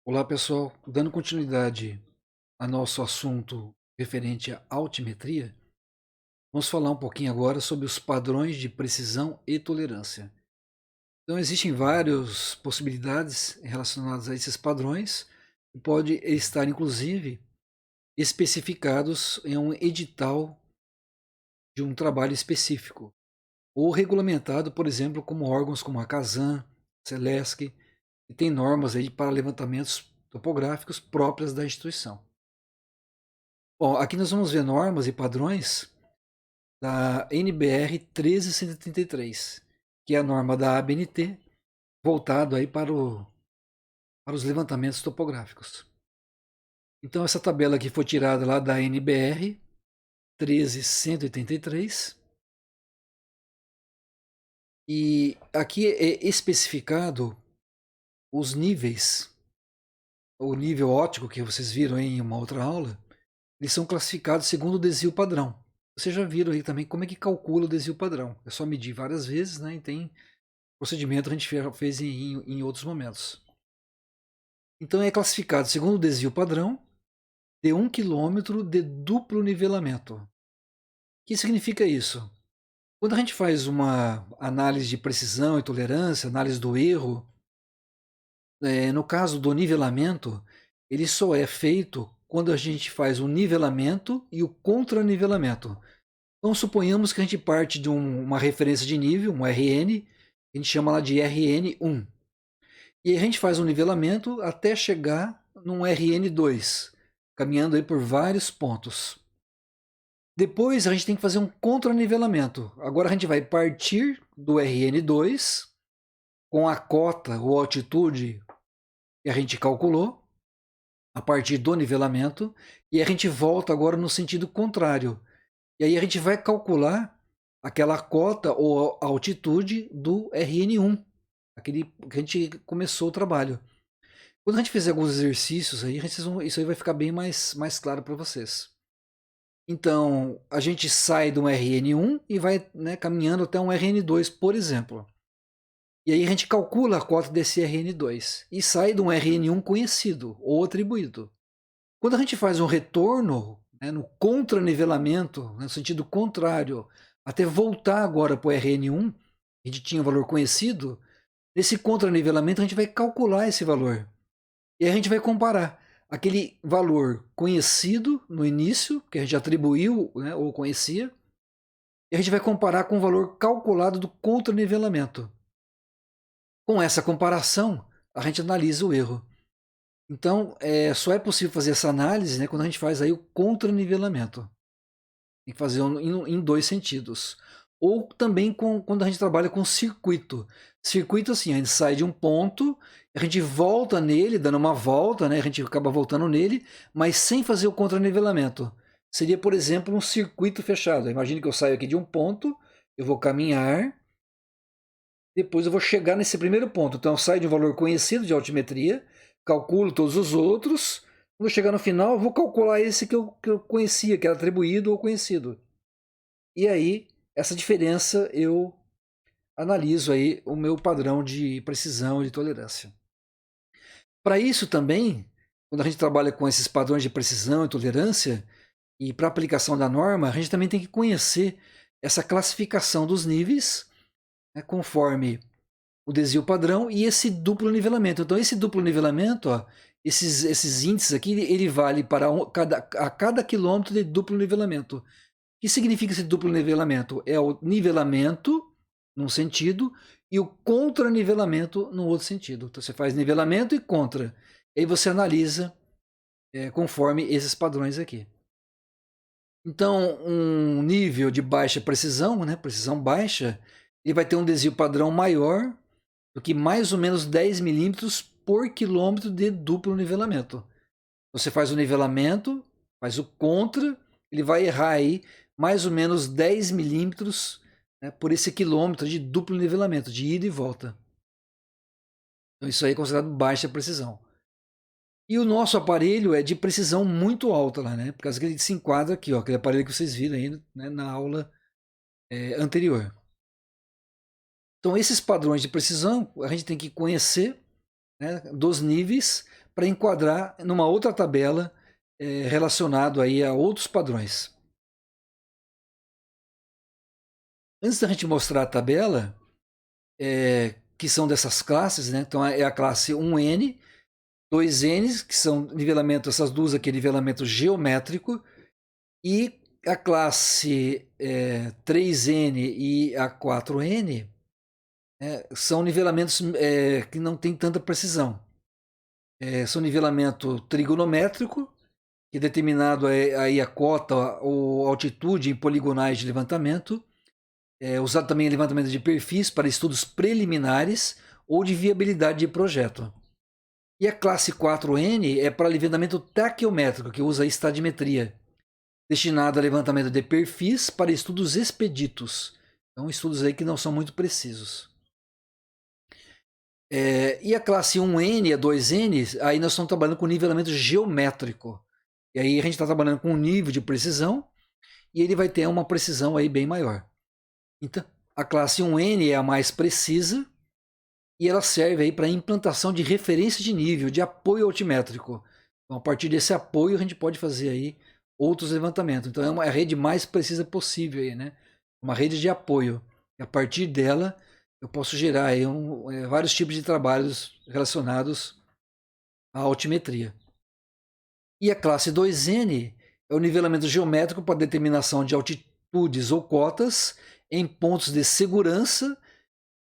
Olá pessoal, dando continuidade a nosso assunto referente à altimetria, vamos falar um pouquinho agora sobre os padrões de precisão e tolerância. Então existem várias possibilidades relacionadas a esses padrões e pode estar inclusive especificados em um edital de um trabalho específico ou regulamentado, por exemplo, como órgãos como a CASAM, Celesc, que tem normas aí para levantamentos topográficos próprias da instituição. Bom, aqui nós vamos ver normas e padrões da NBR 13133, que é a norma da ABNT, voltado aí para os levantamentos topográficos. Então essa tabela aqui foi tirada lá da NBR 13183 e aqui é especificado os níveis, o nível óptico que vocês viram em uma outra aula, eles são classificados segundo o desvio padrão. Vocês já viram aí também como é que calcula o desvio padrão. É só medir várias vezes, né? E tem procedimento que a gente fez em outros momentos. Então é classificado segundo o desvio padrão de 1 km de duplo nivelamento. O que significa isso? Quando a gente faz uma análise de precisão e tolerância, análise do erro, no caso do nivelamento, ele só é feito quando a gente faz o nivelamento e o contranivelamento. Então suponhamos que a gente parte de uma referência de nível, um RN, a gente chama lá de RN1. E a gente faz um nivelamento até chegar num RN2, caminhando aí por vários pontos. Depois a gente tem que fazer um contranivelamento. Agora a gente vai partir do RN2 com a cota ou altitude que a gente calculou a partir do nivelamento e a gente volta agora no sentido contrário. E aí a gente vai calcular aquela cota ou altitude do RN1, aquele que a gente começou o trabalho. Quando a gente fizer alguns exercícios aí, isso aí vai ficar bem mais claro para vocês. Então, a gente sai do RN1 e vai, né, caminhando até um RN2, por exemplo. E aí a gente calcula a cota desse RN2 e sai de um RN1 conhecido ou atribuído. Quando a gente faz um retorno, né, no contranivelamento, no sentido contrário, até voltar agora para o RN1, a gente tinha um valor conhecido, nesse contranivelamento a gente vai calcular esse valor. E aí a gente vai comparar aquele valor conhecido no início, que a gente atribuiu, né, ou conhecia, e a gente vai comparar com o valor calculado do contranivelamento. Com essa comparação, a gente analisa o erro. Então, só é possível fazer essa análise, né, quando a gente faz aí o contranivelamento. Tem que fazer em dois sentidos. Ou também quando a gente trabalha com circuito. Circuito, assim, a gente sai de um ponto, a gente volta nele, dando uma volta, né? A gente acaba voltando nele, mas sem fazer o contranivelamento. Seria, por exemplo, um circuito fechado. Imagine que eu saio aqui de um ponto, eu vou caminhar, depois eu vou chegar nesse primeiro ponto. Então eu saio de um valor conhecido de altimetria, calculo todos os outros, quando eu chegar no final, eu vou calcular esse que eu conhecia, que era atribuído ou conhecido. E aí, essa diferença eu analiso aí o meu padrão de precisão e de tolerância. Para isso também, quando a gente trabalha com esses padrões de precisão e tolerância, e para aplicação da norma, a gente também tem que conhecer essa classificação dos níveis, né, conforme o desvio padrão e esse duplo nivelamento. Então esse duplo nivelamento, ó, esses índices aqui, ele vale para a cada quilômetro de duplo nivelamento. O que significa esse duplo nivelamento? É o nivelamento num sentido e o contranivelamento no outro sentido. Então você faz nivelamento e contra. E aí você analisa conforme esses padrões aqui. Então, um nível de baixa precisão, né, precisão baixa, ele vai ter um desvio padrão maior do que mais ou menos 10 milímetros por quilômetro de duplo nivelamento. Você faz o nivelamento, faz o contra, ele vai errar aí mais ou menos 10 milímetros, né, por esse quilômetro de duplo nivelamento, de ida e volta. Então isso aí é considerado baixa precisão. E o nosso aparelho é de precisão muito alta lá, né? Por causa que ele se enquadra aqui, ó, aquele aparelho que vocês viram aí, né, na aula anterior. Então, esses padrões de precisão a gente tem que conhecer, né, dos níveis para enquadrar numa outra tabela relacionado aí a outros padrões. Antes da gente mostrar a tabela, que são dessas classes, né? Então é a classe 1N, 2N, que são nivelamento, essas duas aqui, nivelamento geométrico, e a classe 3N e a 4N são nivelamentos que não tem tanta precisão. São nivelamento trigonométrico, que é determinado aí a cota ou altitude em poligonais de levantamento, usado também em levantamento de perfis para estudos preliminares ou de viabilidade de projeto. E a classe 4N é para levantamento taquiométrico, que usa a estadimetria, destinado a levantamento de perfis para estudos expeditos. Então, estudos aí que não são muito precisos. E a classe 1N e a 2N, aí nós estamos trabalhando com nivelamento geométrico. E aí a gente está trabalhando com um nível de precisão e ele vai ter uma precisão aí bem maior. Então, a classe 1N é a mais precisa e ela serve aí para implantação de referência de nível, de apoio altimétrico. Então, a partir desse apoio, a gente pode fazer aí outros levantamentos. Então, é uma rede mais precisa possível aí, né? Uma rede de apoio. E a partir dela, eu posso gerar aí vários tipos de trabalhos relacionados à altimetria. E a classe 2N é o nivelamento geométrico para determinação de altitudes ou cotas em pontos de segurança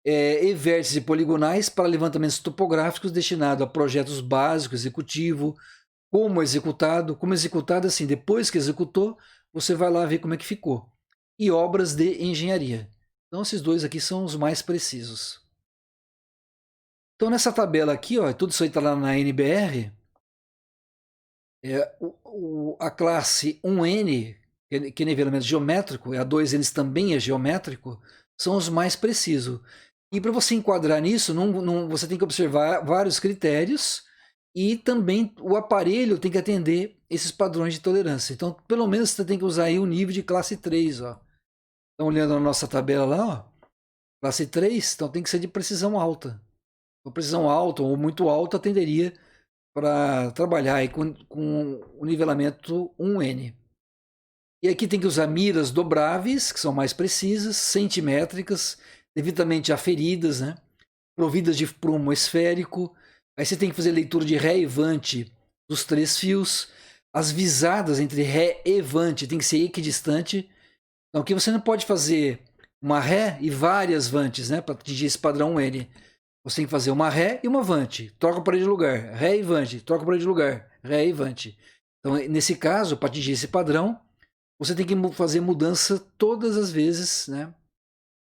e vértices poligonais para levantamentos topográficos destinado a projetos básicos, executivo, como executado assim, depois que executou, você vai lá ver como é que ficou. E obras de engenharia. Então esses dois aqui são os mais precisos. Então nessa tabela aqui, ó, tudo isso aí está lá na NBR, a classe 1N, que é nivelamento geométrico, e a 2N também é geométrico, são os mais precisos. E para você enquadrar nisso, você tem que observar vários critérios e também o aparelho tem que atender esses padrões de tolerância. Então, pelo menos você tem que usar aí o nível de classe 3. Ó. Estão olhando na nossa tabela lá, ó. Classe 3, então tem que ser de precisão alta. Uma precisão alta ou muito alta atenderia para trabalhar aí com o nivelamento 1N. E aqui tem que usar miras dobráveis, que são mais precisas, centimétricas, devidamente aferidas, né? Providas de prumo esférico. Aí você tem que fazer leitura de ré e vante dos 3 fios. As visadas entre ré e vante tem que ser equidistante. Então aqui você não pode fazer uma ré e várias vantes, né? Para atingir esse padrão N. Você tem que fazer uma ré e uma vante. Troca o parede de lugar. Ré e vante. Troca o parede de lugar. Ré e vante. Então, nesse caso, para atingir esse padrão, você tem que fazer mudança todas as vezes, né?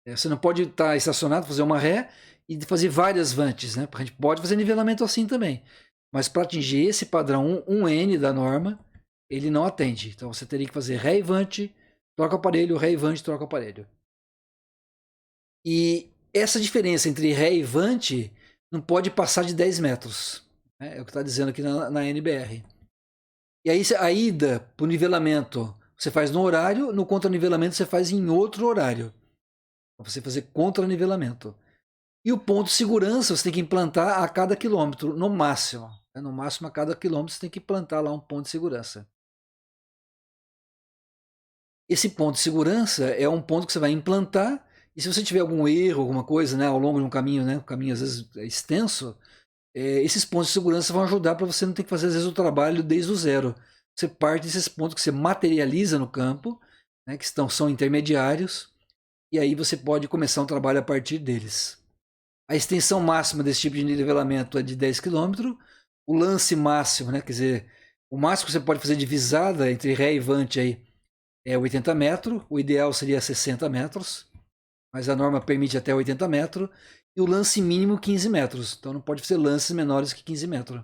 Você não pode estar estacionado, fazer uma ré e fazer várias vantes, né? A gente pode fazer nivelamento assim também. Mas para atingir esse padrão 1N da norma, ele não atende. Então você teria que fazer ré e vante, troca o aparelho, ré e vante, troca o aparelho. E essa diferença entre ré e vante não pode passar de 10 metros. Né? É o que está dizendo aqui na NBR. E aí a ida para o nivelamento você faz no horário, no contranivelamento você faz em outro horário. Para você fazer contranivelamento. E o ponto de segurança você tem que implantar a cada quilômetro, no máximo. No máximo, a cada quilômetro você tem que implantar lá um ponto de segurança. Esse ponto de segurança é um ponto que você vai implantar e se você tiver algum erro, alguma coisa, né, ao longo de um caminho, né, o caminho às vezes é extenso, esses pontos de segurança vão ajudar para você não ter que fazer às vezes o trabalho desde o zero. Você parte desses pontos que você materializa no campo, né, que são intermediários, e aí você pode começar um trabalho a partir deles. A extensão máxima desse tipo de nivelamento é de 10 km. O lance máximo, né, quer dizer, o máximo que você pode fazer de visada entre ré e vante aí é 80 metros. O ideal seria 60 metros, mas a norma permite até 80 metros. E o lance mínimo 15 metros. Então não pode fazer lances menores que 15 metros.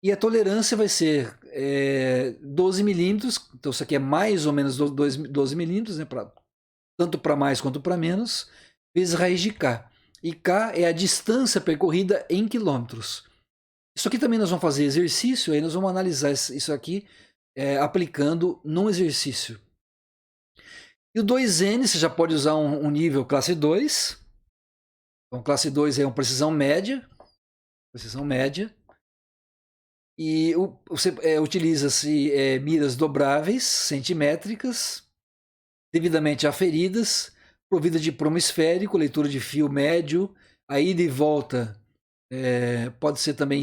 E a tolerância vai ser 12 milímetros. Então isso aqui é mais ou menos 12 milímetros, né, tanto para mais quanto para menos, vezes raiz de K. E K é a distância percorrida em quilômetros. Isso aqui também nós vamos fazer exercício, aí nós vamos analisar isso aqui aplicando num exercício. E o 2N você já pode usar um nível classe 2. Então, classe 2 é uma precisão média. Precisão média. E você utiliza-se miras dobráveis, centimétricas, devidamente aferidas, provida de promo esférico, leitura de fio médio, a ida e volta pode ser também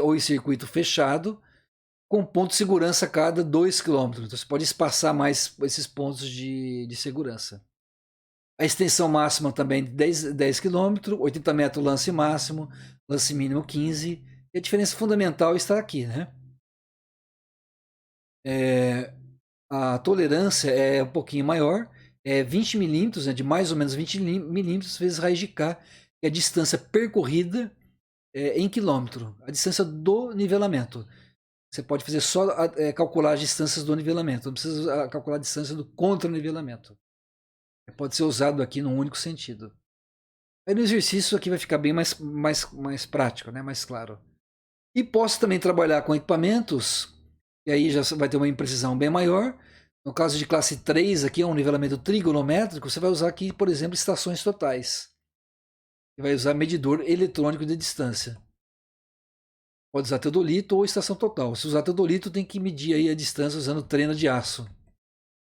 ou em circuito fechado, com ponto de segurança a cada 2 km. Então você pode espaçar mais esses pontos de segurança. A extensão máxima também de 10 km, 80 metros lance máximo, lance mínimo 15. E a diferença fundamental está aqui, né? A tolerância é um pouquinho maior, é 20 milímetros, né, de mais ou menos 20 milímetros vezes raiz de K, que é a distância percorrida em quilômetro, a distância do nivelamento. Você pode fazer só calcular as distâncias do nivelamento, não precisa calcular a distância do contra-nivelamento. Pode ser usado aqui num único sentido. Aí no exercício aqui vai ficar bem mais prático, né? Mais claro. E posso também trabalhar com equipamentos, e aí já vai ter uma imprecisão bem maior. No caso de classe 3, aqui é um nivelamento trigonométrico, você vai usar aqui, por exemplo, estações totais. Você vai usar medidor eletrônico de distância. Pode usar teodolito ou estação total. Se usar teodolito, tem que medir aí a distância usando trena de aço.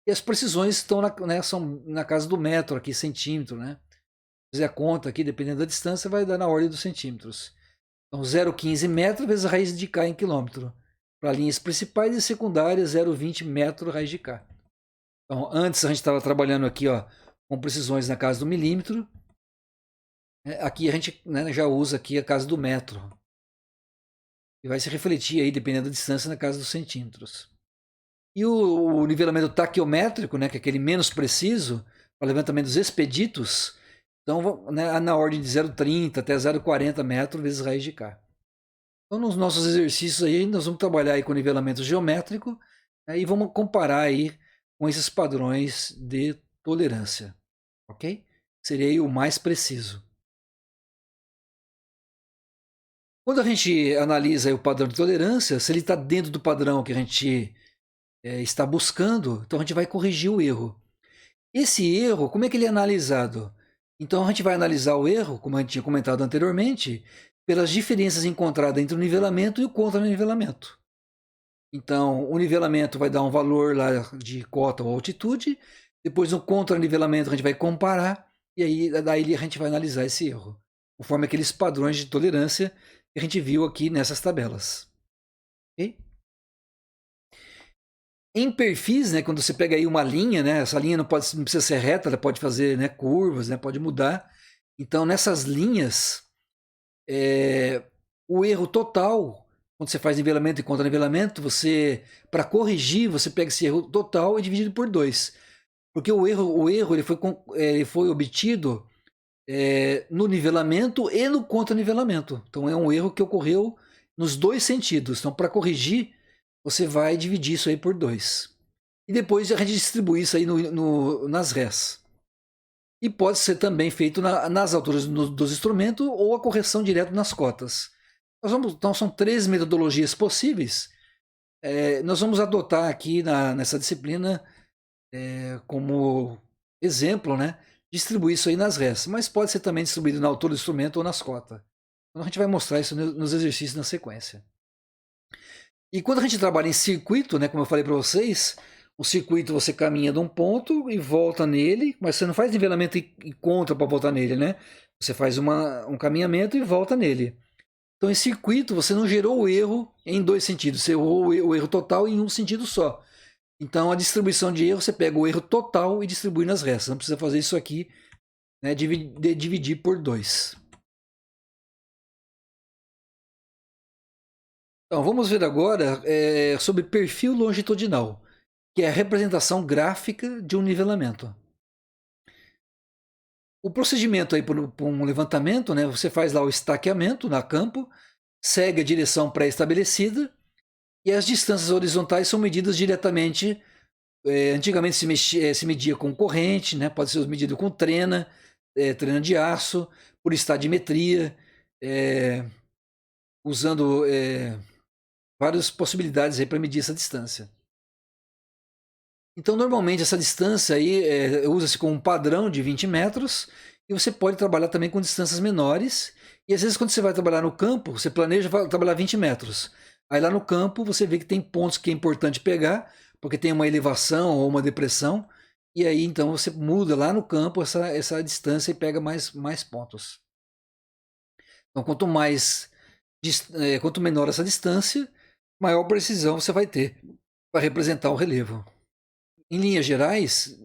E as precisões estão são na casa do metro aqui, centímetro, né? Se fizer a conta aqui, dependendo da distância, vai dar na ordem dos centímetros. Então, 0,15 metros vezes a raiz de K em quilômetro. Para linhas principais e secundárias, 0,20 metro raiz de K. Então, antes a gente estava trabalhando aqui com precisões na casa do milímetro. Aqui a gente já usa aqui a casa do metro. E vai se refletir aí, dependendo da distância, na casa dos centímetros. E o nivelamento taquiométrico, que é aquele menos preciso, para levantamento dos expeditos, então na ordem de 0,30 até 0,40 metros vezes raiz de K. Então nos nossos exercícios aí, nós vamos trabalhar aí com nivelamento geométrico e vamos comparar aí com esses padrões de tolerância, ok? Seria aí o mais preciso. Quando a gente analisa aí o padrão de tolerância, se ele está dentro do padrão que a gente está buscando, então a gente vai corrigir o erro. Esse erro, como é que ele é analisado? Então a gente vai analisar o erro, como a gente tinha comentado anteriormente, pelas diferenças encontradas entre o nivelamento e o contra-nivelamento. Então o nivelamento vai dar um valor lá de cota ou altitude, depois no contra-nivelamento a gente vai comparar, e aí daí a gente vai analisar esse erro, conforme aqueles padrões de tolerância que a gente viu aqui nessas tabelas. Ok? Em perfis, quando você pega aí uma linha, essa linha não precisa ser reta, ela pode fazer curvas, pode mudar. Então, nessas linhas, o erro total, quando você faz nivelamento e contra-nivelamento, para corrigir, você pega esse erro total e divide por 2. Porque o erro ele foi obtido no nivelamento e no contra-nivelamento. Então, é um erro que ocorreu nos dois sentidos. Então, para corrigir, você vai dividir isso aí por 2. E depois a gente distribui isso aí nas rés. E pode ser também feito nas alturas dos instrumentos ou a correção direto nas cotas. Então são 3 metodologias possíveis. Nós vamos adotar aqui nessa disciplina como exemplo, distribuir isso aí nas rés. Mas pode ser também distribuído na altura do instrumento ou nas cotas. Então a gente vai mostrar isso nos exercícios na sequência. E quando a gente trabalha em circuito, como eu falei para vocês, o circuito você caminha de um ponto e volta nele, mas você não faz nivelamento e contra para voltar nele, Você faz um caminhamento e volta nele. Então, em circuito, você não gerou o erro em 2 sentidos, você errou o erro total em um sentido só. Então, a distribuição de erro, você pega o erro total e distribui nas restas. Não precisa fazer isso aqui, dividir por 2. Então, vamos ver agora sobre perfil longitudinal, que é a representação gráfica de um nivelamento. O procedimento aí para um levantamento, você faz lá o estaqueamento na campo, segue a direção pré-estabelecida e as distâncias horizontais são medidas diretamente. Antigamente se media com corrente, pode ser medido com trena, trena de aço, por estadimetria. usando várias possibilidades aí para medir essa distância. Então, normalmente, essa distância aí usa-se como um padrão de 20 metros e você pode trabalhar também com distâncias menores. E às vezes, quando você vai trabalhar no campo, você planeja trabalhar 20 metros. Aí lá no campo, você vê que tem pontos que é importante pegar, porque tem uma elevação ou uma depressão. E aí, então, você muda lá no campo essa distância e pega mais pontos. Então, quanto menor essa distância, maior precisão você vai ter para representar o relevo. Em linhas gerais,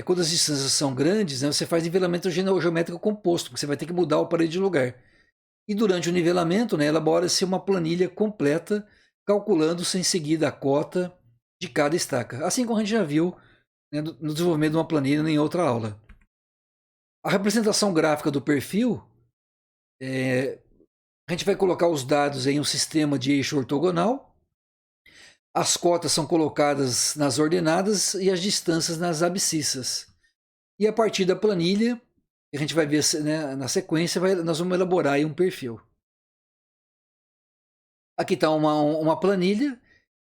quando as distâncias são grandes, né, você faz nivelamento geométrico composto, porque você vai ter que mudar o aparelho de lugar. E durante o nivelamento, né, elabora-se uma planilha completa, calculando-se em seguida a cota de cada estaca. Assim como a gente já viu, né, no desenvolvimento de uma planilha em outra aula. A representação gráfica do perfil, a gente vai colocar os dados em um sistema de eixo ortogonal. As cotas são colocadas nas ordenadas e as distâncias nas abscissas. E a partir da planilha, a gente vai ver, né, na sequência, nós vamos elaborar aí um perfil. Aqui está uma planilha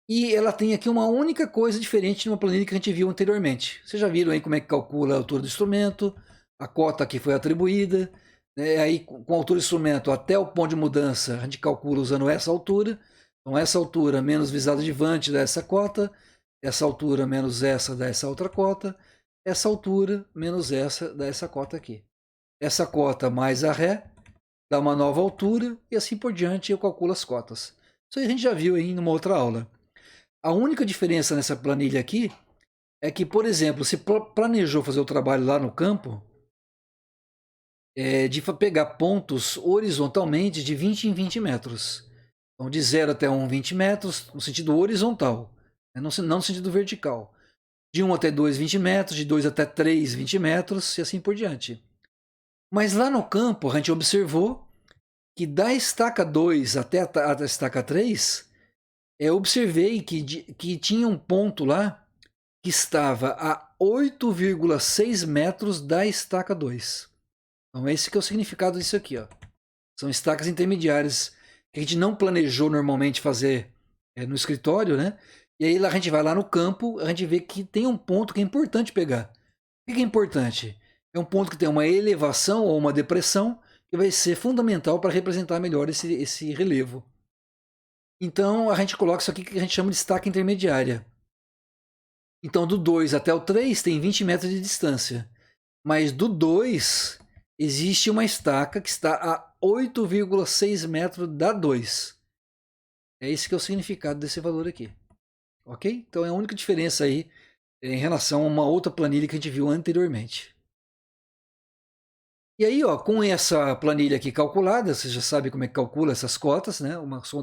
e ela tem aqui uma única coisa diferente de uma planilha que a gente viu anteriormente. Vocês já viram aí como é que calcula a altura do instrumento, a cota que foi atribuída, né? Aí com a altura do instrumento até o ponto de mudança, a gente calcula usando essa altura. Então essa altura menos visado advante dá essa cota, essa altura menos essa dá essa outra cota, essa altura menos essa dá essa cota aqui. Essa cota mais a ré dá uma nova altura e assim por diante eu calculo as cotas. Isso aí a gente já viu aí numa outra aula. A única diferença nessa planilha aqui é que, por exemplo, se planejou fazer o trabalho lá no campo, de pegar pontos horizontalmente de 20 em 20 metros. Então, de 0 até 1, 20 metros, no sentido horizontal, não no sentido vertical. De 1 até 2, 20 metros, de 2 até 3, 20 metros e assim por diante. Mas lá no campo, a gente observou que da estaca 2 até a estaca 3, eu observei que tinha um ponto lá que estava a 8,6 metros da estaca 2. Então esse que é o significado disso aqui. Ó. São estacas intermediárias que a gente não planejou normalmente fazer no escritório, né? E aí a gente vai lá no campo, a gente vê que tem um ponto que é importante pegar. O que é importante? É um ponto que tem uma elevação ou uma depressão que vai ser fundamental para representar melhor esse relevo. Então a gente coloca isso aqui que a gente chama de estaca intermediária. Então do 2 até o 3 tem 20 metros de distância. Mas do 2 existe uma estaca que está a 8,6 metros da 2. É esse que é o significado desse valor aqui. Ok? Então é a única diferença aí em relação a uma outra planilha que a gente viu anteriormente. E aí, ó, com essa planilha aqui calculada, você já sabe como é que calcula essas cotas, né?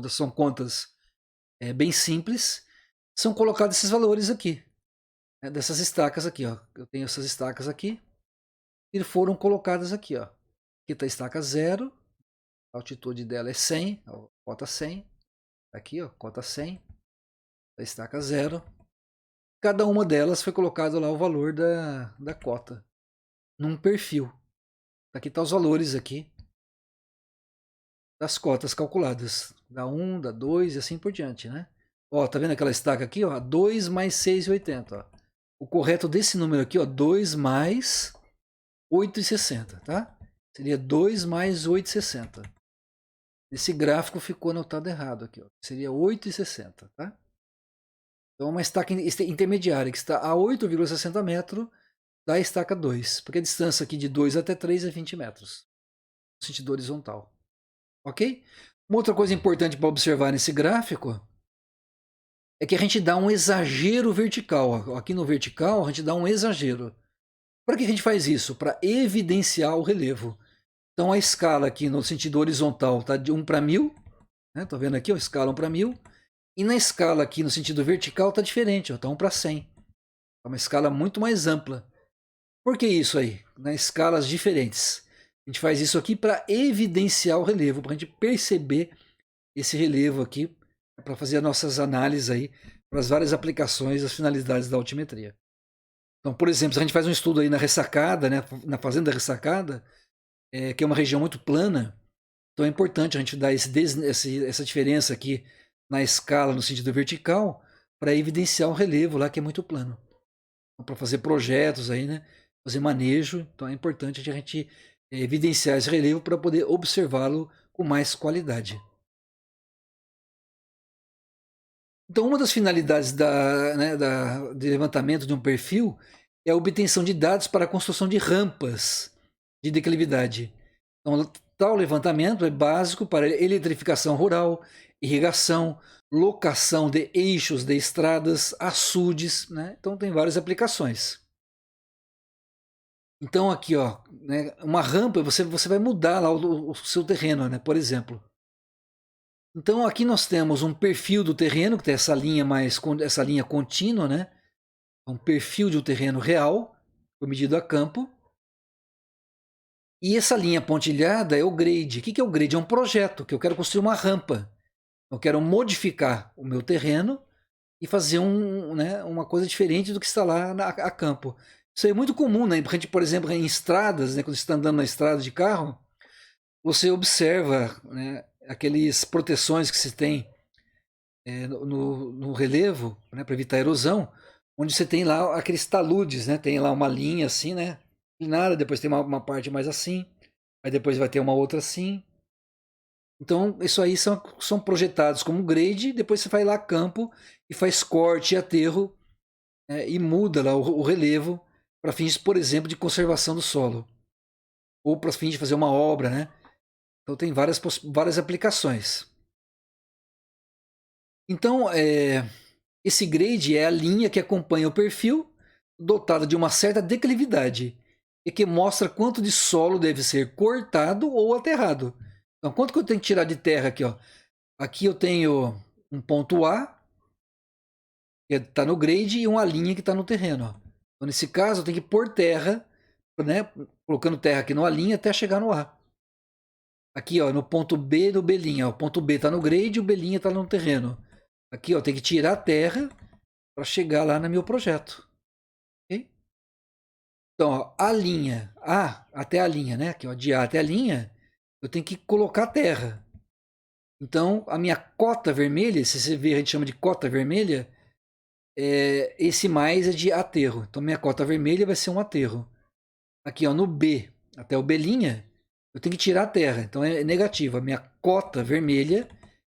São contas bem simples. São colocados esses valores aqui, né? Dessas estacas aqui, ó. Eu tenho essas estacas aqui e foram colocadas aqui, ó. Aqui está a estaca 0, a altitude dela é 100, a cota 100. Aqui, ó, cota 100, a estaca 0. Cada uma delas foi colocado lá o valor da cota num perfil. Aqui tá os valores aqui das cotas calculadas, da 1, da 2 e assim por diante, né? Ó, tá vendo aquela estaca aqui, ó, 2 mais 6,80, ó. O correto desse número aqui, ó, 2 mais 8,60, tá? Seria 2 mais 8,60. Esse gráfico ficou anotado errado aqui, ó. Seria 8,60, tá? Então, uma estaca intermediária que está a 8,60 metros da estaca 2, porque a distância aqui de 2 até 3 é 20 metros, no sentido horizontal. Ok? Uma outra coisa importante para observar nesse gráfico é que a gente dá um exagero vertical. Aqui no vertical, a gente dá um exagero. Para que a gente faz isso? Para evidenciar o relevo. Então, a escala aqui no sentido horizontal está de 1 para 1000. Estou vendo aqui, ó, escala 1 para 1000. E na escala aqui no sentido vertical está diferente, está 1 para 100. É uma escala muito mais ampla. Por que isso aí? Nas escalas diferentes. A gente faz isso aqui para evidenciar o relevo, para a gente perceber esse relevo aqui, para fazer as nossas análises aí, para as várias aplicações, as finalidades da altimetria. Então, por exemplo, se a gente faz um estudo aí na Ressacada, né, na Fazenda Ressacada, que é uma região muito plana, Então é importante a gente dar essa diferença aqui na escala no sentido vertical para evidenciar o relevo lá que é muito plano. Então, para fazer projetos aí, né? Fazer manejo, então é importante a gente evidenciar esse relevo para poder observá-lo com mais qualidade. Então, uma das finalidades de levantamento de um perfil é a obtenção de dados para a construção de rampas de declividade. Então, tal levantamento é básico para eletrificação rural, irrigação, locação de eixos de estradas, açudes, né? Então tem várias aplicações. Então aqui, ó, né, uma rampa, você vai mudar lá o seu terreno, né, por exemplo. Então aqui nós temos um perfil do terreno, que tem essa linha contínua, né? Um perfil de um terreno real, foi medido a campo. E essa linha pontilhada é o grade. O que é o grade? É um projeto, que eu quero construir uma rampa. Eu quero modificar o meu terreno e fazer uma coisa diferente do que está lá a campo. Isso é muito comum, né? A gente, por exemplo, em estradas, né? Quando você está andando na estrada de carro, você observa, né, aqueles proteções que se tem no relevo, né, para evitar erosão, onde você tem lá aqueles taludes, né? Tem lá uma linha assim, né? Inclinada, depois tem uma parte mais assim, aí depois vai ter uma outra assim. Então, isso aí são projetados como grade, depois você vai lá a campo e faz corte e aterro, e muda lá o relevo para fins, por exemplo, de conservação do solo. Ou para fins de fazer uma obra, né? Então tem várias aplicações. Então, esse grade é a linha que acompanha o perfil, dotada de uma certa declividade, e que mostra quanto de solo deve ser cortado ou aterrado. Então, quanto que eu tenho que tirar de terra aqui, ó? Aqui eu tenho um ponto A, que está no grade, e uma linha que está no terreno. Ó. Então, nesse caso, eu tenho que pôr terra, né, colocando terra aqui numa linha até chegar no A. Aqui, ó, no ponto B do B'. Ó, o ponto B está no grade e o B' está no terreno. Aqui, ó, tem que tirar a terra para chegar lá no meu projeto. Okay? Então, ó, a linha A até a linha, né? Aqui, ó, de A até a linha, eu tenho que colocar terra. Então, a minha cota vermelha, se você ver, a gente chama de cota vermelha, esse mais é de aterro. Então, minha cota vermelha vai ser um aterro. Aqui, ó, no B até o B', eu tenho que tirar a terra. Então, é negativa. A minha cota vermelha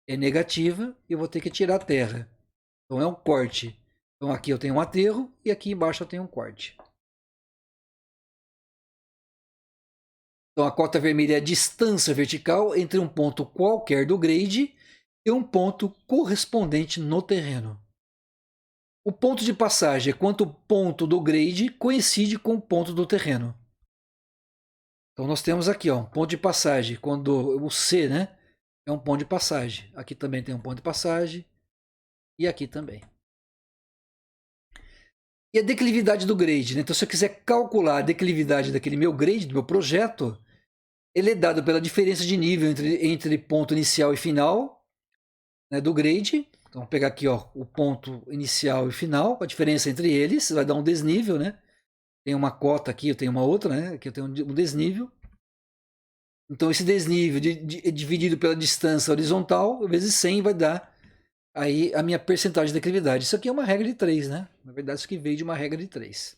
é negativa e eu vou ter que tirar a terra. Então, é um corte. Então, aqui eu tenho um aterro e aqui embaixo eu tenho um corte. Então, a cota vermelha é a distância vertical entre um ponto qualquer do grade e um ponto correspondente no terreno. O ponto de passagem é quanto o ponto do grade coincide com o ponto do terreno. Então, nós temos aqui, ó, um ponto de passagem, quando o C, né, é um ponto de passagem. Aqui também tem um ponto de passagem e aqui também. E a declividade do grade, né? Então, se eu quiser calcular a declividade daquele meu grade, do meu projeto, ele é dado pela diferença de nível entre ponto inicial e final, né, do grade. Então, vou pegar aqui, ó, o ponto inicial e final, a diferença entre eles, vai dar um desnível, né? Tem uma cota aqui, eu tenho uma outra, né? Aqui eu tenho um desnível. Então, esse desnível dividido pela distância horizontal, vezes 100, vai dar aí a minha percentagem de declividade. Isso aqui é uma regra de 3, né? Na verdade, isso aqui veio de uma regra de 3.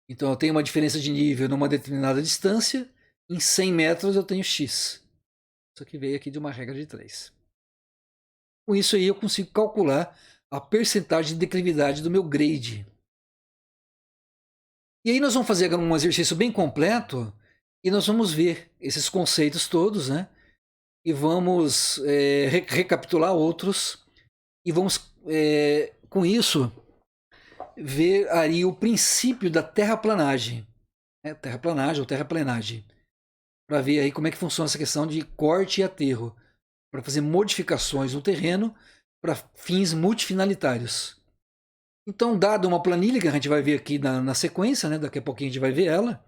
Então, eu tenho uma diferença de nível numa determinada distância. Em 100 metros, eu tenho X. Isso aqui veio aqui de uma regra de 3. Com isso aí, eu consigo calcular a percentagem de declividade do meu grade. E aí nós vamos fazer um exercício bem completo e nós vamos ver esses conceitos todos, né? E vamos recapitular outros e vamos, com isso, ver aí o princípio da terraplanagem, né? Terraplanagem ou terraplenagem, para ver aí como é que funciona essa questão de corte e aterro, para fazer modificações no terreno para fins multifinalitários. Então, dado uma planilha que a gente vai ver aqui na sequência, né? Daqui a pouquinho a gente vai ver ela.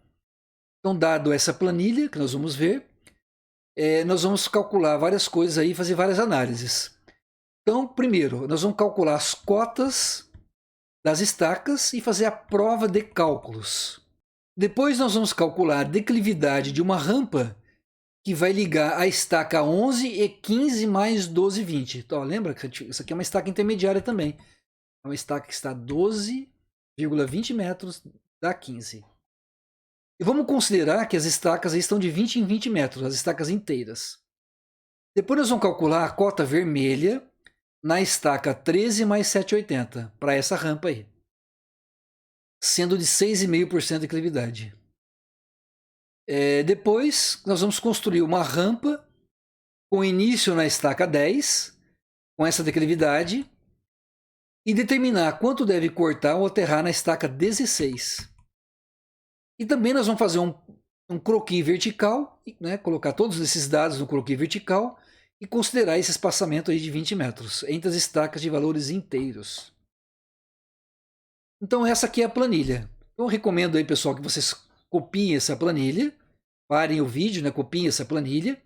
Então, dado essa planilha que nós vamos ver, nós vamos calcular várias coisas aí, fazer várias análises. Então, primeiro, nós vamos calcular as cotas das estacas e fazer a prova de cálculos. Depois nós vamos calcular a declividade de uma rampa que vai ligar a estaca 11 e 15 mais 12 e 20. Então, lembra que isso aqui é uma estaca intermediária também. É uma estaca que está a 12,20 metros da 15. E vamos considerar que as estacas aí estão de 20 em 20 metros, as estacas inteiras. Depois nós vamos calcular a cota vermelha na estaca 13 mais 7,80 para essa rampa aí, sendo de 6,5% de declividade. Depois nós vamos construir uma rampa com início na estaca 10, com essa declividade, e determinar quanto deve cortar ou aterrar na estaca 16. E também nós vamos fazer um croquis vertical, né, colocar todos esses dados no croquis vertical e considerar esse espaçamento aí de 20 metros entre as estacas de valores inteiros. Então essa aqui é a planilha. Eu recomendo aí, pessoal, que vocês copiem essa planilha, parem o vídeo, né, copiem essa planilha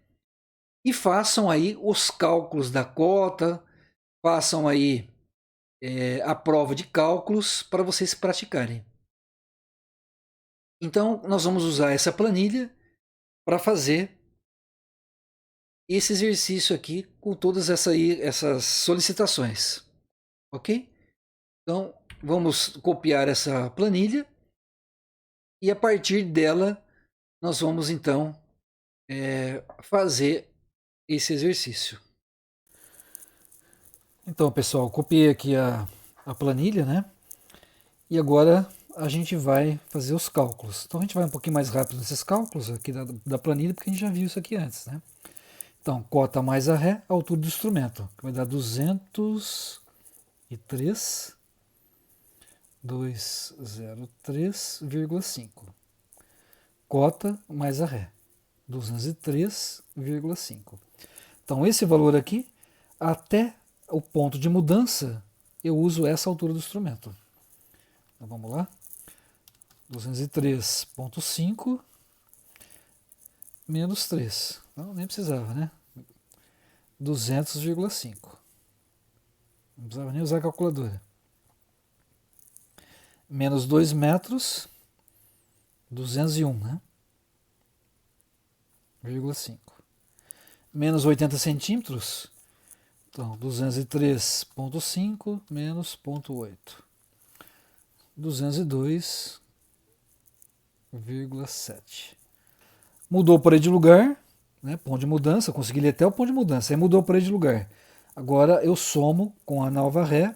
e façam aí os cálculos da cota, façam aí a prova de cálculos para vocês praticarem. Então nós vamos usar essa planilha para fazer esse exercício aqui com todas essas solicitações, ok? Então vamos copiar essa planilha e a partir dela nós vamos então fazer esse exercício. Então, pessoal, copiei aqui a planilha, né? E agora a gente vai fazer os cálculos. Então a gente vai um pouquinho mais rápido nesses cálculos aqui da planilha, porque a gente já viu isso aqui antes, né? Então, cota mais a ré, a altura do instrumento, que vai dar 203,5. Cota mais a ré, 203,5. Então, esse valor aqui, até o ponto de mudança, eu uso essa altura do instrumento. Então, vamos lá. 203,5 menos 3. Não, nem precisava, né? 200,5. Não precisava nem usar a calculadora. Menos 2 metros, 201, né? 0,5. Menos 80 centímetros, então 203,5 menos 0,8. 202,7. Mudou por aí de lugar, né? Ponto de mudança, consegui ler até o ponto de mudança, aí mudou por aí de lugar. Agora eu somo com a nova ré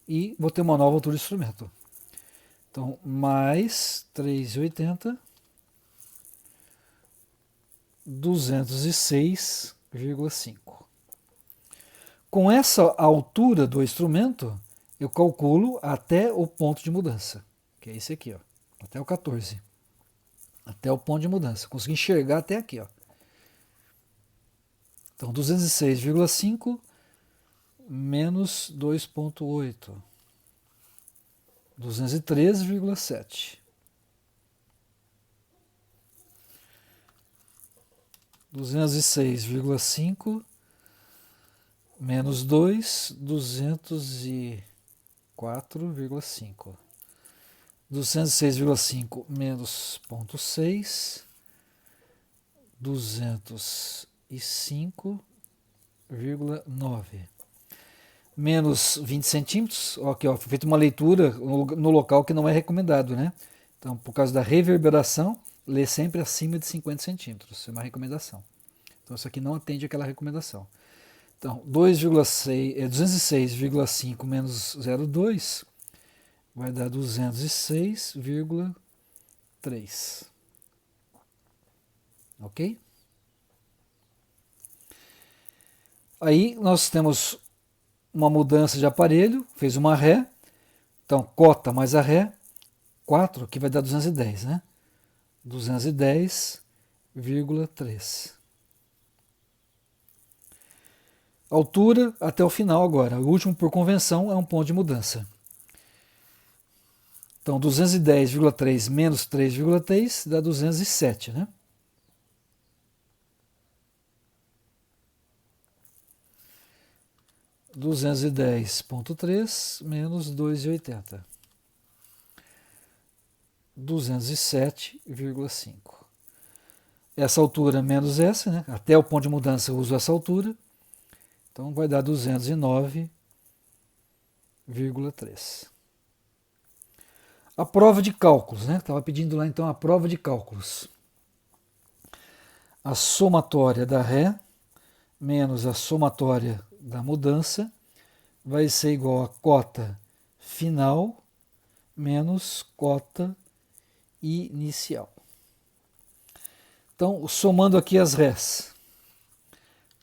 e vou ter uma nova altura de instrumento. Então, mais 3,80, 206,5. Com essa altura do instrumento, eu calculo até o ponto de mudança, que é esse aqui, ó, até o 14. Até o ponto de mudança. Consegui enxergar até aqui, ó. Então, 206,5 menos 2,8. 213,7. 206,5 menos 2, 204,5. 206,5 menos 0,6, 205,9. Menos 20 centímetros, aqui, ó, foi feita uma leitura no local que não é recomendado, né? Então, por causa da reverberação, lê sempre acima de 50 centímetros, isso é uma recomendação. Então, isso aqui não atende àquela recomendação. Então, 206,5 menos 0,2 vai dar 206,3. Ok? Aí nós temos uma mudança de aparelho, fez uma ré, então cota mais a ré, 4, que vai dar 210, né? 210,3. Altura até o final agora. O último por convenção é um ponto de mudança. Então 210,3 menos 3,3 dá 207, né? 210,3 menos 2,80. 207,5. Essa altura menos essa, né? Até o ponto de mudança eu uso essa altura. Então vai dar 209,3. A prova de cálculos, né? Estava pedindo lá então a prova de cálculos. A somatória da ré menos a somatória da mudança vai ser igual a cota final menos cota inicial. Então, somando aqui as rés,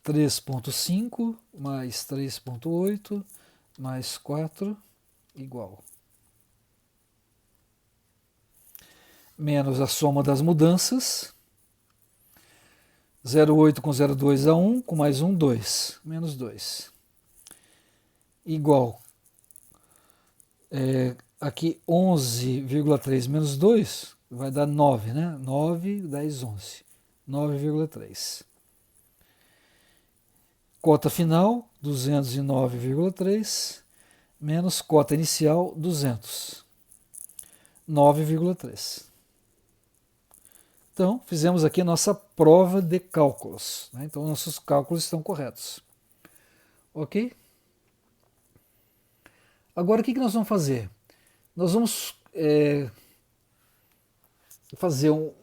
3,5 mais 3,8 mais 4 igual. Menos a soma das mudanças, 0,8 com 0,2 a 1, com mais 1, 2, menos 2. Igual, aqui 11,3 menos 2 vai dar 9, né? 9, 10, 11. 9,3. Cota final, 209,3, menos cota inicial, 200. 9,3. Então, fizemos aqui a nossa prova de cálculos, né? Então, nossos cálculos estão corretos. Ok? Agora, o que nós vamos fazer? Nós vamos fazer um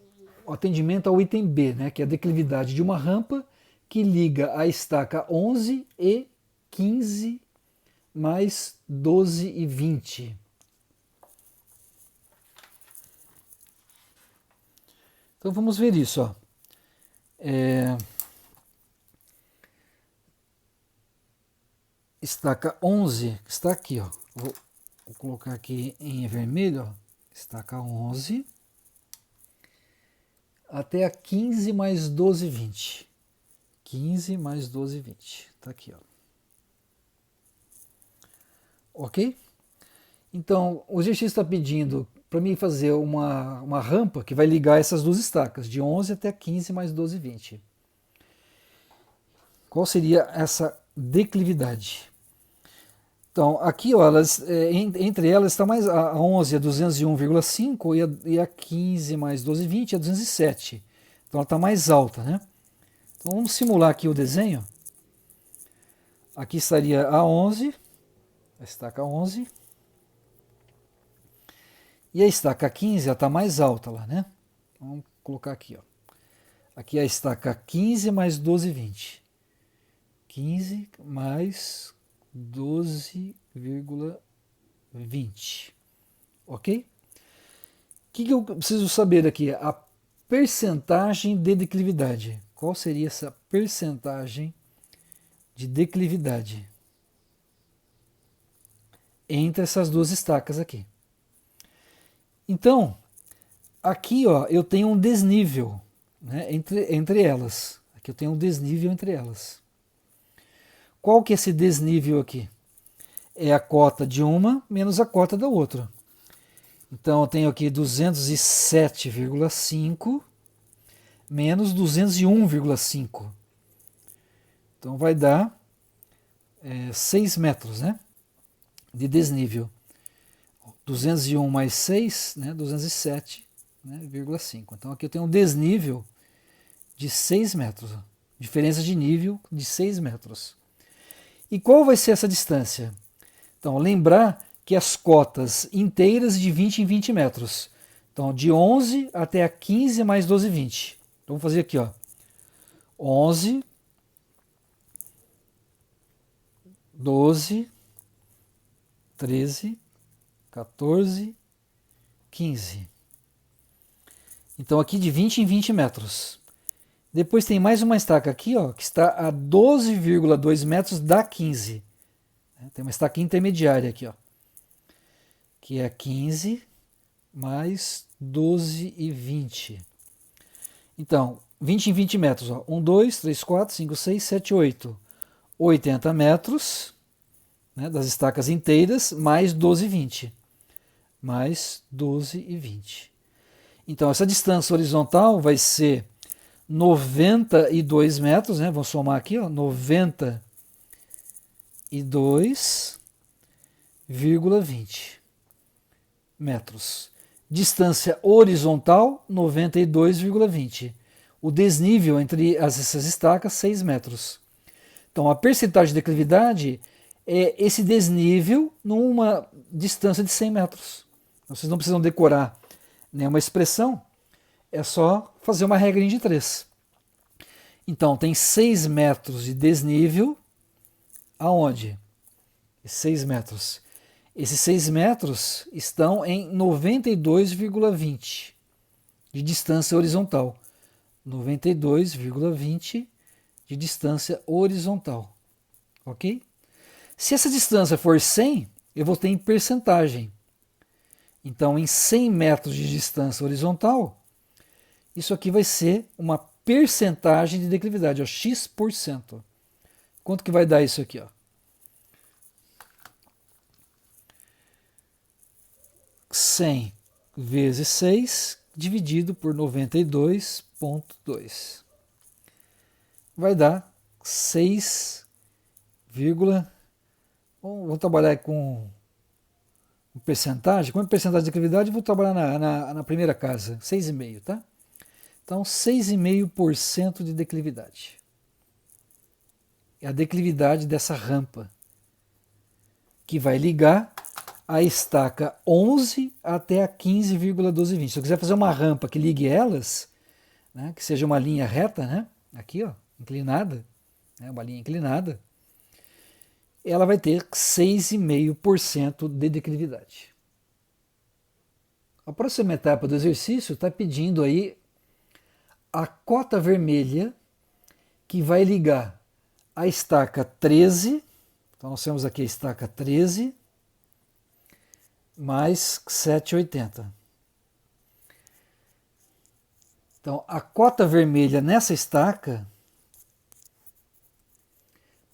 atendimento ao item B, né? Que é a declividade de uma rampa que liga a estaca 11 e 15 mais 12 e 20. Então vamos ver isso. Ó. Estaca 11, que está aqui. Ó. Vou colocar aqui em vermelho. Ó. Estaca 11 até a 15 mais 12, 20. 15 mais 12, 20. Está aqui. Ó. Ok? Então, o GX está pedindo para mim fazer uma rampa que vai ligar essas duas estacas, de 11 até 15 mais 12, 20. Qual seria essa declividade? Então, aqui, ó, entre elas está mais a 11 é 201,5 e a 15 mais 12, 20 é 207. Então, ela está mais alta, né? Então, vamos simular aqui o desenho. Aqui estaria a 11, a estaca 11. E a estaca 15 está mais alta lá, né? Vamos colocar aqui, ó. Aqui a estaca 15 mais 12, 20. 15 mais 12,20. Ok? O que eu preciso saber aqui? A percentagem de declividade. Qual seria essa percentagem de declividade entre essas duas estacas aqui? Então, aqui ó, eu tenho um desnível, né, entre elas. Aqui eu tenho um desnível entre elas. Qual que é esse desnível aqui? É a cota de uma menos a cota da outra. Então eu tenho aqui 207,5 menos 201,5. Então vai dar 6 metros, né, de desnível. 201 mais 6, né, 207,5. Né, então aqui eu tenho um desnível de 6 metros. Diferença de nível de 6 metros. E qual vai ser essa distância? Então, lembrar que as cotas inteiras de 20 em 20 metros. Então, de 11 até a 15 mais 12, 20. Então, vamos fazer aqui, ó. 11, 12, 13, 14, 15. Então, aqui de 20 em 20 metros. Depois tem mais uma estaca aqui, ó, que está a 12,2 metros da 15. Tem uma estaca intermediária aqui, ó, que é 15 mais 12 e 20. Então, 20 em 20 metros. Ó, 1, 2, 3, 4, 5, 6, 7, 8. 80 metros, né, das estacas inteiras, mais 12 e 20. Mais 12 e 20. Então, essa distância horizontal vai ser 92 metros, né? Vamos somar aqui, ó, 92,20 metros. Distância horizontal, 92,20. O desnível entre essas estacas, 6 metros. Então, a percentagem de declividade é esse desnível numa distância de 100 metros. Vocês não precisam decorar nenhuma expressão, é só fazer uma regrinha de 3. Então, tem 6 metros de desnível, aonde? 6 metros. Esses 6 metros estão em 92,20 de distância horizontal. 92,20 de distância horizontal. Ok? Se essa distância for 100, eu vou ter em percentagem. Então, em 100 metros de distância horizontal, isso aqui vai ser uma percentagem de declividade, ó, X%. Quanto que vai dar isso aqui? Ó? 100 vezes 6 dividido por 92,2. Vai dar 6, vamos trabalhar com percentagem. Com percentagem de declividade, vou trabalhar na primeira casa, 6,5, tá? Então, 6,5% de declividade. É a declividade dessa rampa, que vai ligar a estaca 11 até a 15,1220. Se eu quiser fazer uma rampa que ligue elas, né, que seja uma linha reta, né, aqui, ó, inclinada, né, uma linha inclinada, ela vai ter 6,5% de declividade. A próxima etapa do exercício está pedindo aí a cota vermelha que vai ligar a estaca 13, então nós temos aqui a estaca 13, mais 7,80. Então, a cota vermelha nessa estaca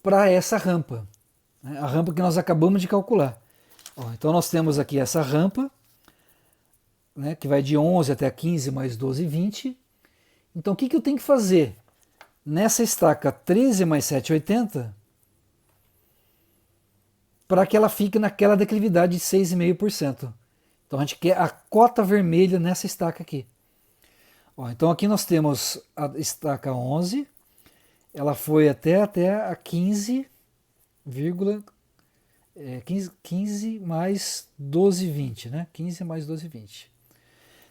para essa rampa, né? A rampa que nós acabamos de calcular. Ó, então, nós temos aqui essa rampa, né, que vai de 11 até 15 mais 12, 20. Então, o que eu tenho que fazer nessa estaca 13 mais 7,80 para que ela fique naquela declividade de 6,5%? Então, a gente quer a cota vermelha nessa estaca aqui. Ó, então, aqui nós temos a estaca 11, ela foi até a 15, 15 mais 12,20, né? 15 mais 12,20.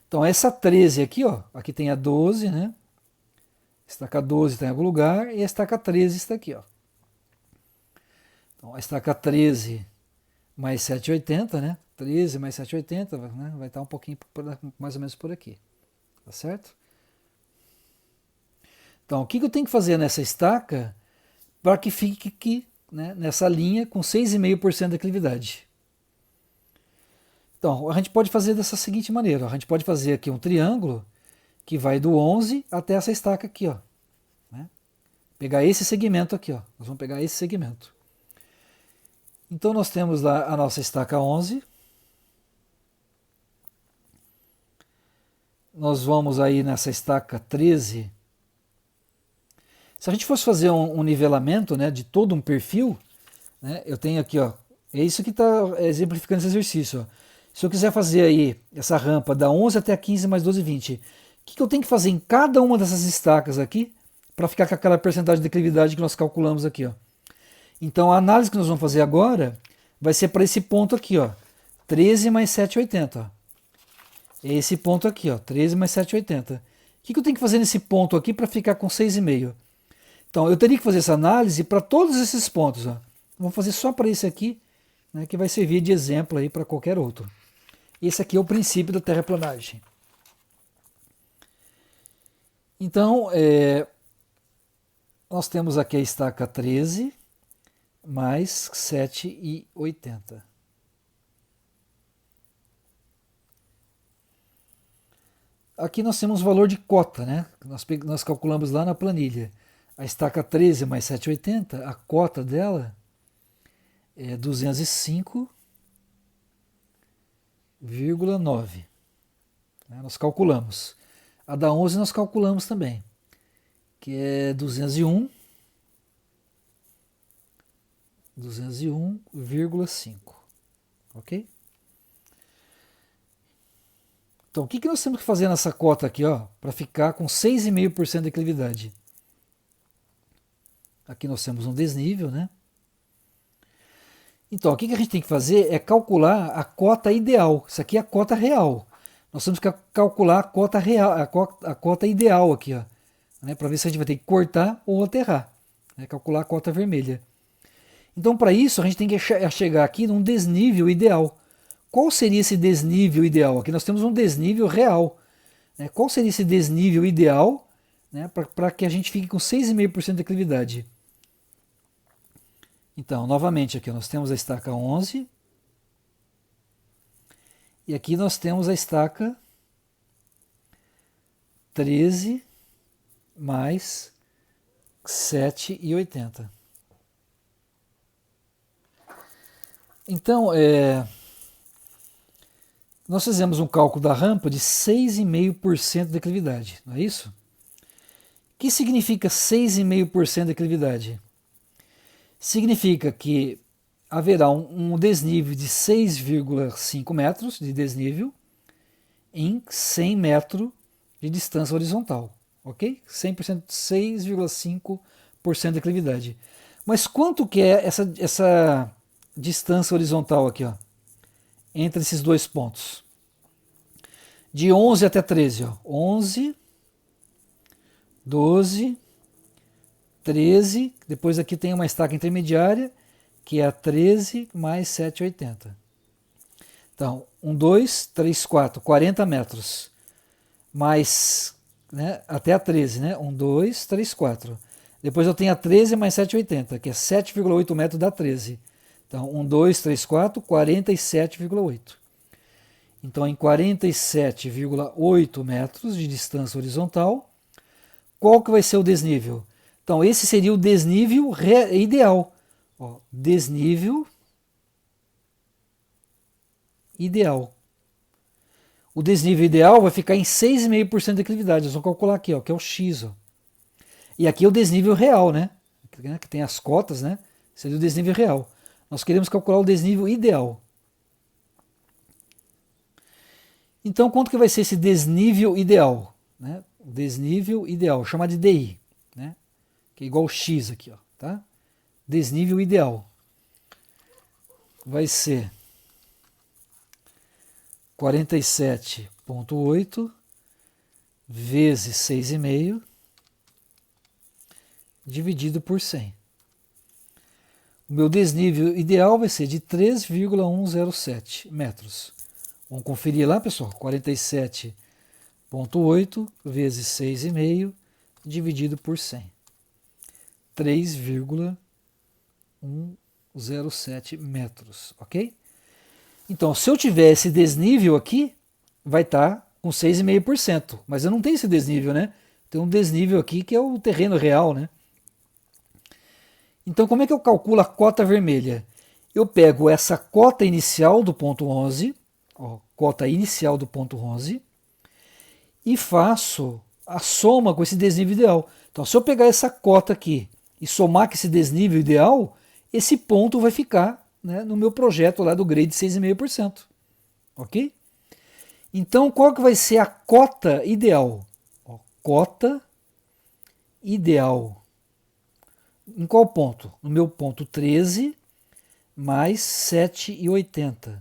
Então, essa 13 aqui, ó, aqui tem a 12, né? Estaca 12 está em algum lugar e a estaca 13 está aqui, ó. Então, a estaca 13 mais 7,80, né? 13 mais 7,80, né? Vai estar um pouquinho mais ou menos por aqui, tá certo? Então, o que eu tenho que fazer nessa estaca para que fique aqui, né, nessa linha com 6,5% de declividade? Então, a gente pode fazer dessa seguinte maneira. A gente pode fazer aqui um triângulo que vai do 11 até essa estaca aqui, ó. Né? Pegar esse segmento aqui, ó. Nós vamos pegar esse segmento. Então, nós temos lá a nossa estaca 11. Nós vamos aí nessa estaca 13. Se a gente fosse fazer um nivelamento, né, de todo um perfil, né, eu tenho aqui, ó, é isso que está exemplificando esse exercício. Ó. Se eu quiser fazer aí essa rampa da 11 até a 15 mais 12, 20, o que eu tenho que fazer em cada uma dessas estacas aqui para ficar com aquela percentagem de declividade que nós calculamos aqui? Ó. Então a análise que nós vamos fazer agora vai ser para esse ponto aqui, ó, 13 mais 7,80. Ó. É esse ponto aqui, ó, 13 mais 7,80. O que eu tenho que fazer nesse ponto aqui para ficar com 6,5? Então, eu teria que fazer essa análise para todos esses pontos. Ó. Vamos fazer só para esse aqui, né, que vai servir de exemplo aí para qualquer outro. Esse aqui é o princípio da terraplanagem. Então, nós temos aqui a estaca 13 mais 7,80. Aqui nós temos o valor de cota, né? Nós calculamos lá na planilha. A estaca 13 mais 7,80, a cota dela é 205,9. Nós calculamos. A da 11 nós calculamos também, que é 201,5. Ok? Então, o que nós temos que fazer nessa cota aqui, ó, para ficar com 6,5% de declividade? Aqui nós temos um desnível, né? Então, o que a gente tem que fazer é calcular a cota ideal. Isso aqui é a cota real. Nós temos que calcular a cota real, a cota ideal aqui, ó, né, para ver se a gente vai ter que cortar ou aterrar, né, calcular a cota vermelha. Então, para isso, a gente tem que chegar aqui num desnível ideal. Qual seria esse desnível ideal? Aqui nós temos um desnível real. Né? Qual seria esse desnível ideal, né, para que a gente fique com 6,5% de declividade? Então, novamente, aqui nós temos a estaca 11. E aqui nós temos a estaca 13 mais 7,80. Então, nós fizemos um cálculo da rampa de 6,5% de declividade, não é isso? O que significa 6,5% de declividade? Significa que haverá um desnível de 6,5 metros de desnível em 100 metros de distância horizontal, ok? 100%, 6,5% de declividade. Mas quanto que é essa distância horizontal aqui, ó, entre esses dois pontos? De 11 até 13, ó. 11, 12, 13, depois aqui tem uma estaca intermediária, que é a 13 mais 7,80. Então, 1, 2, 3, 4, 40 metros, mais, né, até a 13, né? 1, 2, 3, 4. Depois eu tenho a 13 mais 7,80, que é 7,8 metros da 13. Então, 1, 2, 3, 4, 47,8. Então, em 47,8 metros de distância horizontal, qual que vai ser o desnível? Então, esse seria o desnível ideal. Ó, desnível ideal. O desnível ideal vai ficar em 6,5% de declividade. Nós vamos calcular aqui, ó, que é o X. Ó. E aqui é o desnível real, né? Que tem as cotas, né? Seria o desnível real. Nós queremos calcular o desnível ideal. Então, quanto que vai ser esse desnível ideal? Né? O desnível ideal, chamado de DI, né? Que é igual ao X aqui, ó, tá? Desnível ideal vai ser 47,8 vezes 6,5 dividido por 100. O meu desnível ideal vai ser de 3,107 metros. Vamos conferir lá, pessoal. 47,8 vezes 6,5 dividido por 100. 3,107 metros, ok? Então, se eu tiver esse desnível aqui, vai estar com 6,5%. Mas eu não tenho esse desnível, né? Tem um desnível aqui que é o terreno real, né? Então, como é que eu calculo a cota vermelha? Eu pego essa cota inicial do ponto 11, ó, cota inicial do ponto 11, e faço a soma com esse desnível ideal. Então, se eu pegar essa cota aqui e somar com esse desnível ideal, esse ponto vai ficar, né, no meu projeto lá do grade 6,5%. Ok? Então, qual que vai ser a cota ideal? Ó, cota ideal. Em qual ponto? No meu ponto 13 mais 7,80.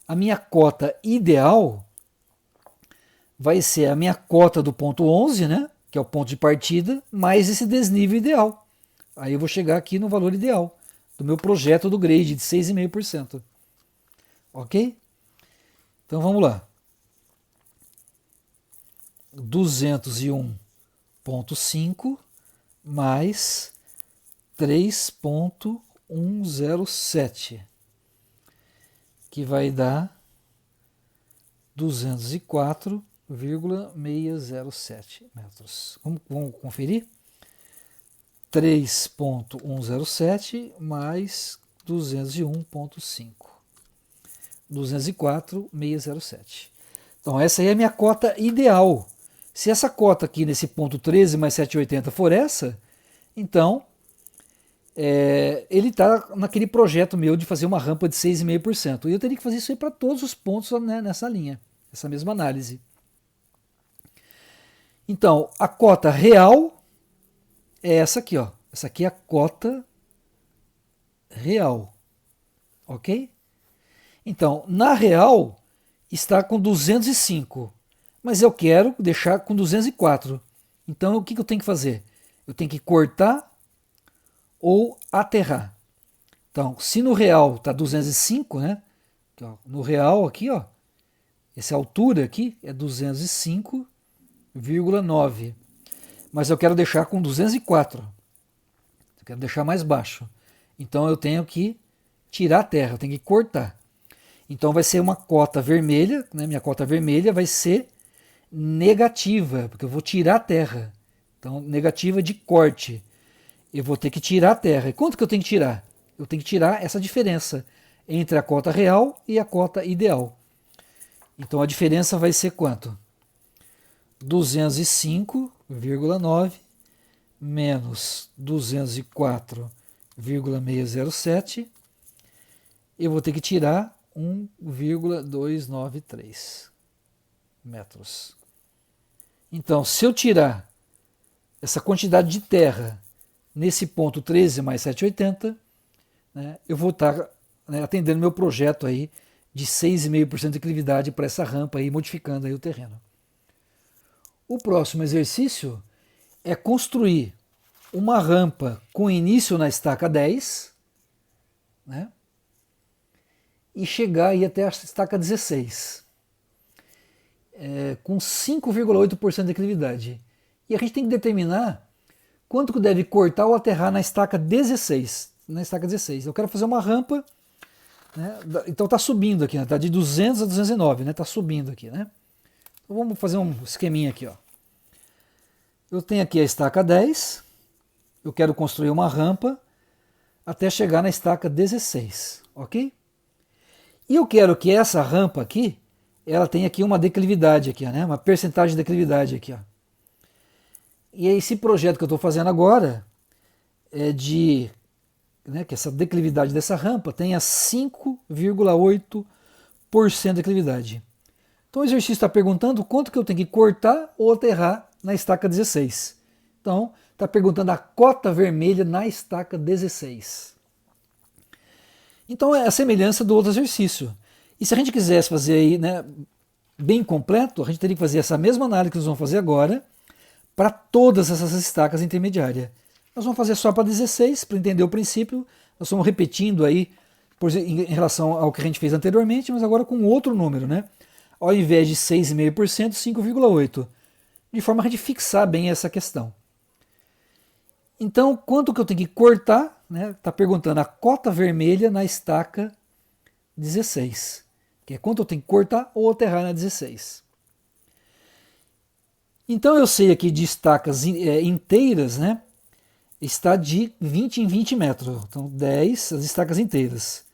A minha cota ideal vai ser a minha cota do ponto 11, né? Que é o ponto de partida, mais esse desnível ideal. Aí eu vou chegar aqui no valor ideal do meu projeto do grade de 6,5%. Ok? Então vamos lá. 201,5 mais 3,107, que vai dar 204,607 metros. Vamos conferir? 3,107 mais 201,5. 204,607. Então, essa aí é a minha cota ideal. Se essa cota aqui nesse ponto 13 mais 7,80 for essa, então ele está naquele projeto meu de fazer uma rampa de 6,5%. E eu teria que fazer isso aí para todos os pontos, né, nessa linha. essa mesma análise. Então, a cota real é essa aqui, ó. Essa aqui é a cota real, ok? Então, na real, está com 205, mas eu quero deixar com 204. Então, o que eu tenho que fazer? Eu tenho que cortar ou aterrar. Então, se no real está 205, né? No real aqui, ó, essa altura aqui é 205,9. Mas eu quero deixar com 204. Eu quero deixar mais baixo. Então eu tenho que tirar a terra, eu tenho que cortar. Então vai ser uma cota vermelha, né? Minha cota vermelha vai ser negativa, porque eu vou tirar a terra. Então, negativa de corte. Eu vou ter que tirar a terra. E quanto que eu tenho que tirar? Eu tenho que tirar essa diferença entre a cota real e a cota ideal. Então a diferença vai ser quanto? 205,9 menos 204,607. Eu vou ter que tirar 1,293 metros. Então, se eu tirar essa quantidade de terra nesse ponto 13 mais 780, né, eu vou estar, né, atendendo meu projeto aí de 6,5% de declividade para essa rampa aí, modificando aí o terreno. O próximo exercício é construir uma rampa com início na estaca 10, né, e chegar aí até a estaca 16, com 5,8% de declividade. E a gente tem que determinar quanto que deve cortar ou aterrar na estaca 16. Na estaca 16. Eu quero fazer uma rampa, né, então está subindo aqui, está, né, de 200 a 209, está, né, subindo aqui. Né? Então vamos fazer um esqueminha aqui. Ó. Eu tenho aqui a estaca 10, eu quero construir uma rampa até chegar na estaca 16, ok? E eu quero que essa rampa aqui, ela tenha aqui uma declividade aqui, né? Uma percentagem de declividade aqui, ó. E esse projeto que eu estou fazendo agora é de, né, que essa declividade dessa rampa tenha 5,8% de declividade. Então o exercício está perguntando quanto que eu tenho que cortar ou aterrar na estaca 16. Então está perguntando a cota vermelha na estaca 16. Então é a semelhança do outro exercício. E se a gente quisesse fazer aí, né, bem completo, a gente teria que fazer essa mesma análise que nós vamos fazer agora para todas essas estacas intermediárias. Nós vamos fazer só para 16, para entender o princípio. Nós estamos repetindo aí em relação ao que a gente fez anteriormente, mas agora com outro número, né? Ao invés de 6,5%, 5,8%. De forma a gente fixar bem essa questão. Então, quanto que eu tenho que cortar? Está perguntando a cota vermelha na estaca 16, que é quanto eu tenho que cortar ou aterrar na 16. Então eu sei aqui de estacas inteiras, né? Está de 20 em 20 metros. Então 10, as estacas inteiras.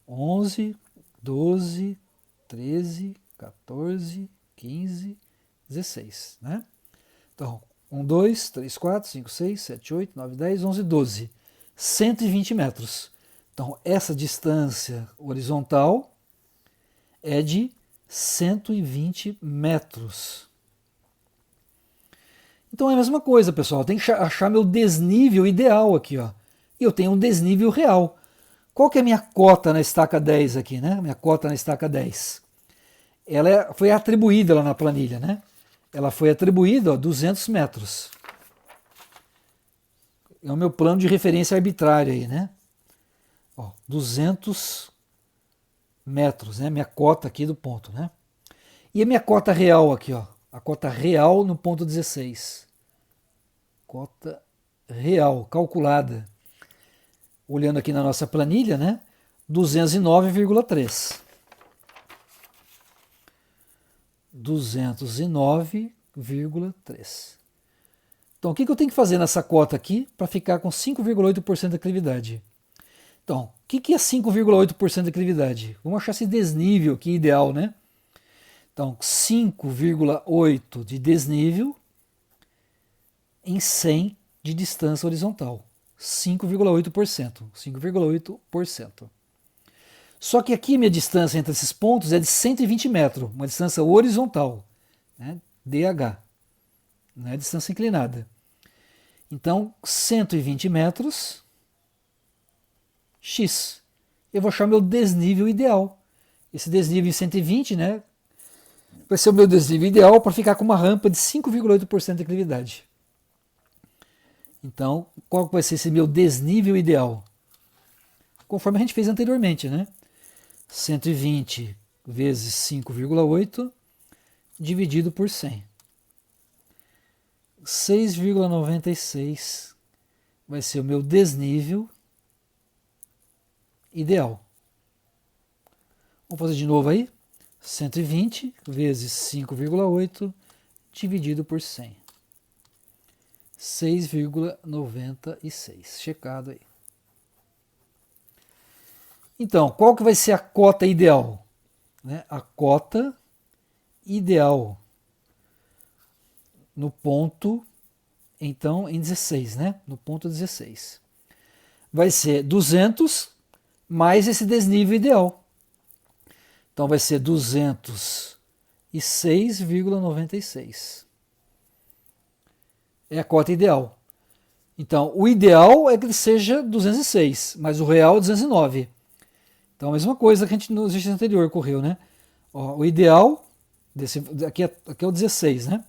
11, 12, 13, 14, 15, 16, né? Então, 1, 2, 3, 4, 5, 6, 7, 8, 9, 10, 11, 12. 120 metros. Então, essa distância horizontal é de 120 metros. Então é a mesma coisa, pessoal. Eu tenho que achar meu desnível ideal aqui, ó. E eu tenho um desnível real. Qual que é a minha cota na estaca 10 aqui, né? Minha cota na estaca 10. Ela foi atribuída lá na planilha, né? Ela foi atribuída, ó, 200 metros. É o meu plano de referência arbitrário aí, né? Ó, 200 metros, né? Minha cota aqui do ponto, né? E a minha cota real aqui, ó. A cota real no ponto 16. Cota real, calculada. Olhando aqui na nossa planilha, né? 209,3. 209,3. Então, o que eu tenho que fazer nessa cota aqui para ficar com 5,8% de declividade? Então, o que é 5,8% de declividade? Vamos achar esse desnível aqui ideal, né? Então, 5,8 de desnível em 100 de distância horizontal. 5,8%. 5,8%. Só que aqui minha distância entre esses pontos é de 120 metros, uma distância horizontal, né? DH, não é distância inclinada. Então, 120 metros, x. Eu vou achar meu desnível ideal. Esse desnível em 120, né, vai ser o meu desnível ideal para ficar com uma rampa de 5,8% de declividade. Então, qual vai ser esse meu desnível ideal? Conforme a gente fez anteriormente, né? 120 vezes 5,8 dividido por 100. 6,96 vai ser o meu desnível ideal. Vamos fazer de novo aí? 120 vezes 5,8 dividido por 100. 6,96. Checado aí. Então, qual que vai ser a cota ideal? Né? A cota ideal no ponto, então, em 16, né? No ponto 16. Vai ser 200 mais esse desnível ideal. Então, vai ser 206,96. É a cota ideal. Então, o ideal é que ele seja 206, mas o real é 209. Então, a mesma coisa que a gente no exercício anterior correu, né? Ó, o ideal, aqui é o 16, né?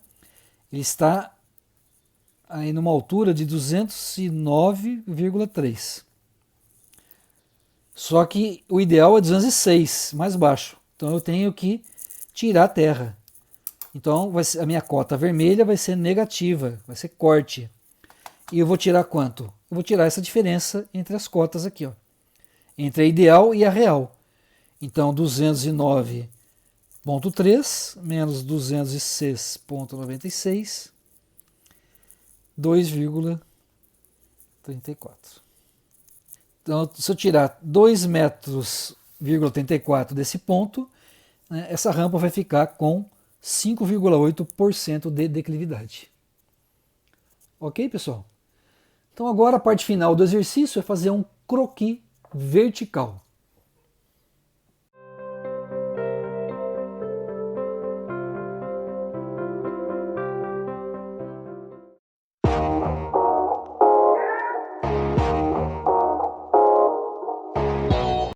Ele está aí numa altura de 209,3. Só que o ideal é 206, mais baixo. Então eu tenho que tirar a terra. Então a minha cota vermelha vai ser negativa, vai ser corte. E eu vou tirar quanto? Eu vou tirar essa diferença entre as cotas aqui, ó, entre a ideal e a real. Então 209,3 menos 206,96, 2,34. Então, se eu tirar 2,84 metros desse ponto, né, essa rampa vai ficar com 5,8% de declividade. Ok, pessoal? Então agora a parte final do exercício é fazer um croquis vertical.